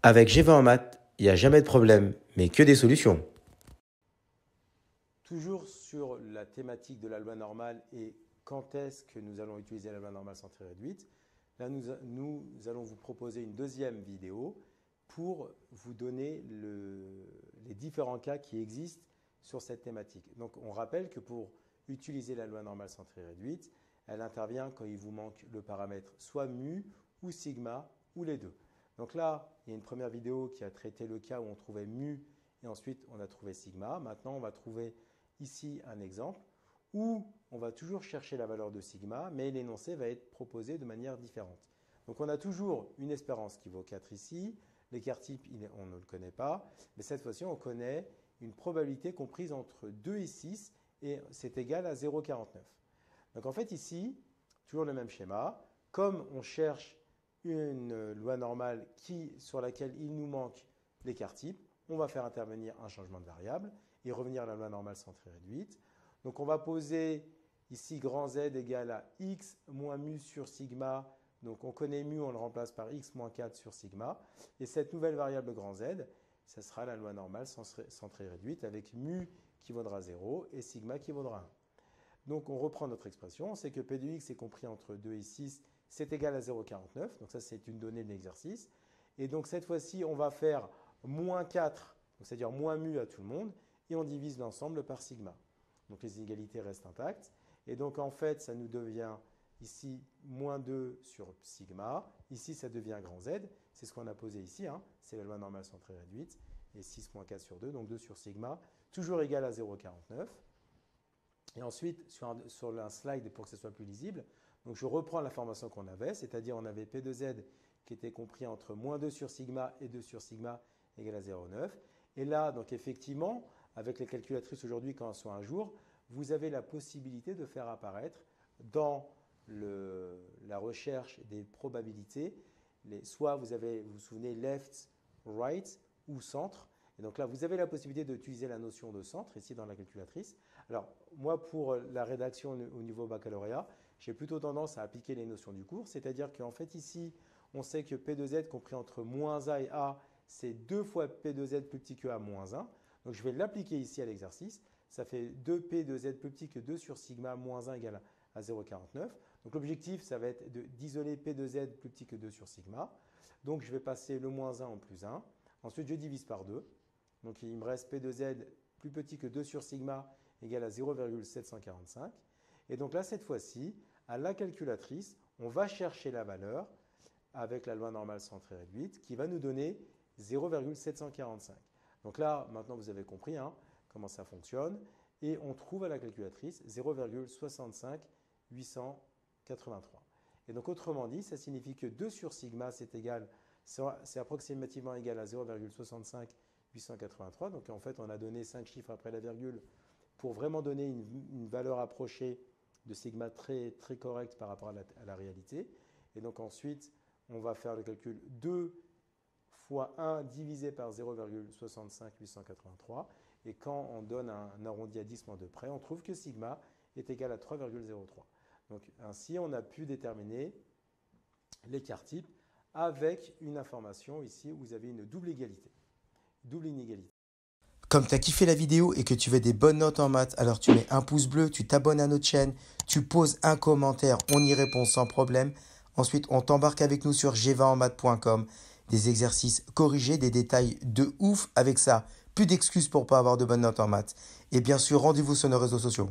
Avec G20 en maths, il n'y a jamais de problème, mais que des solutions. Toujours sur la thématique de la loi normale et quand est-ce que nous allons utiliser la loi normale centrée réduite, là nous allons vous proposer une deuxième vidéo pour vous donner les différents cas qui existent sur cette thématique. Donc on rappelle que pour utiliser la loi normale centrée réduite, elle intervient quand il vous manque le paramètre soit mu ou sigma ou les deux. Donc là, il y a une première vidéo qui a traité le cas où on trouvait mu et ensuite on a trouvé sigma. Maintenant, on va trouver ici un exemple où on va toujours chercher la valeur de sigma, mais l'énoncé va être proposé de manière différente. Donc on a toujours une espérance qui vaut 4 ici, l'écart type on ne le connaît pas, mais cette fois-ci on connaît une probabilité comprise entre 2 et 6 et c'est égal à 0,49. Donc en fait ici, toujours le même schéma, comme on cherche une loi normale sur laquelle il nous manque l'écart type, on va faire intervenir un changement de variable et revenir à la loi normale centrée réduite. Donc on va poser ici grand Z égale à x moins mu sur sigma. Donc on connaît mu, on le remplace par x moins 4 sur sigma. Et cette nouvelle variable grand Z, ce sera la loi normale centrée réduite avec mu qui vaudra 0 et sigma qui vaudra 1. Donc on reprend notre expression, on sait que P de x est compris entre 2 et 6, c'est égal à 0,49. Donc ça c'est une donnée de l'exercice. Et donc cette fois-ci, on va faire moins 4, c'est-à-dire moins mu à tout le monde, et on divise l'ensemble par sigma. Donc les inégalités restent intactes. Et donc en fait, ça nous devient ici moins 2 sur sigma. Ici, ça devient grand Z. C'est ce qu'on a posé ici. Hein. C'est la loi normale centrée réduite. Et 6 moins 4 sur 2, donc 2 sur sigma, toujours égal à 0,49. Et ensuite, sur un slide, pour que ce soit plus lisible, donc je reprends l'information qu'on avait, c'est-à-dire on avait P de Z qui était compris entre moins 2 sur sigma et 2 sur sigma égale à 0,9. Et là, donc effectivement, avec les calculatrices aujourd'hui, quand elles sont un jour, vous avez la possibilité de faire apparaître dans la recherche des probabilités, soit vous vous souvenez left, right ou centre. Et donc là, vous avez la possibilité d'utiliser la notion de centre ici dans la calculatrice. Alors, moi, pour la rédaction au niveau baccalauréat, j'ai plutôt tendance à appliquer les notions du cours. C'est-à-dire qu'en fait, ici, on sait que P de Z compris entre moins A et A, c'est 2 fois P de Z plus petit que A moins 1. Donc, je vais l'appliquer ici à l'exercice. Ça fait 2P de Z plus petit que 2 sur sigma moins 1 égale à 0,49. Donc, l'objectif, ça va être d'isoler P de Z plus petit que 2 sur sigma. Donc, je vais passer le moins 1 en plus 1. Ensuite, je divise par 2. Donc, il me reste P de Z plus petit que 2 sur sigma égale à 0,745. Et donc là, cette fois-ci, à la calculatrice, on va chercher la valeur avec la loi normale centrée réduite qui va nous donner 0,745. Donc là, maintenant, vous avez compris comment ça fonctionne. Et on trouve à la calculatrice 0,65883. Et donc, autrement dit, ça signifie que 2 sur sigma, c'est approximativement égal à 0,65883. Donc, en fait, on a donné 5 chiffres après la virgule pour vraiment donner une valeur approchée de sigma très, très correcte par rapport à la réalité. Et donc, ensuite, on va faire le calcul 2 fois 1 divisé par 0,65883. Et quand on donne un arrondi à 10 moins 2 près, on trouve que sigma est égal à 3,03. Donc ainsi, on a pu déterminer l'écart type avec une information ici où vous avez une double égalité, double inégalité. Comme tu as kiffé la vidéo et que tu veux des bonnes notes en maths, alors tu mets un pouce bleu, tu t'abonnes à notre chaîne, tu poses un commentaire, on y répond sans problème. Ensuite, on t'embarque avec nous sur g20enmaths.com. Des exercices corrigés, des détails de ouf avec ça. Plus d'excuses pour pas avoir de bonnes notes en maths. Et bien sûr, rendez-vous sur nos réseaux sociaux.